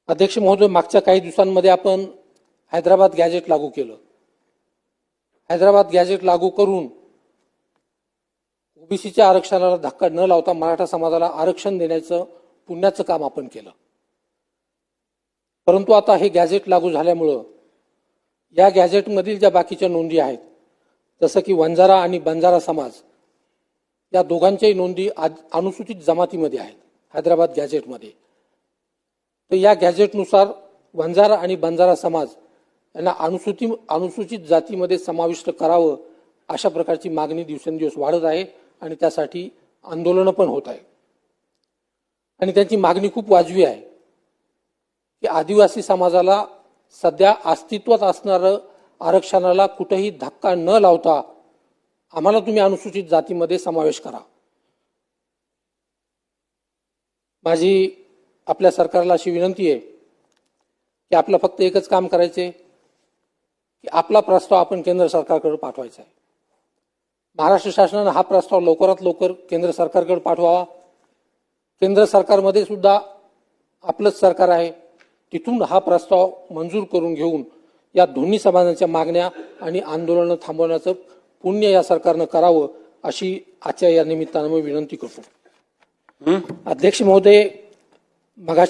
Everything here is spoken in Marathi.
अध्यक्ष महोदय, मागच्या काही दिवसांमध्ये आपण हैदराबाद गॅजेट लागू केलं. हैदराबाद गॅजेट लागू करून ओबीसीच्या आरक्षणाला धक्का न लावता मराठा समाजाला आरक्षण देण्याचं पुण्याचं काम आपण केलं. परंतु आता हे गॅजेट लागू झाल्यामुळं या गॅजेटमधील ज्या बाकीच्या नोंदी आहेत, जसं की वंजारा आणि बंजारा समाज, या दोघांच्याही नोंदी अनुसूचित जमातीमध्ये आहेत हैदराबाद गॅजेटमध्ये. तर या गॅजेटनुसार वंजारा आणि बंजारा समाज यांना अनुसूचित जातीमध्ये समाविष्ट करावं अशा प्रकारची मागणी दिवसेंदिवस वाढत आहे आणि त्यासाठी आंदोलनं पण होत आहे. आणि त्यांची मागणी खूप वाजवी आहे की आदिवासी समाजाला सध्या अस्तित्वात असणारं आरक्षणाला कुठेही धक्का न लावता आम्हाला तुम्ही अनुसूचित जातीमध्ये समावेश करा. माझी आपल्या सरकारला अशी विनंती आहे की आपलं फक्त एकच काम करायचे की आपला प्रस्ताव आपण केंद्र सरकारकडे पाठवायचा आहे. महाराष्ट्र शासनानं हा प्रस्ताव लवकरात लवकर केंद्र सरकारकडे पाठवावा. केंद्र सरकारमध्ये सुद्धा आपलंच सरकार आहे, तिथून हा प्रस्ताव मंजूर करून घेऊन या दोन्ही समाजांच्या मागण्या आणि आंदोलनं थांबवण्याचं पुण्य या सरकारनं करावं अशी आजच्या या निमित्तानं मी विनंती करतो. अध्यक्ष महोदय, मगाशी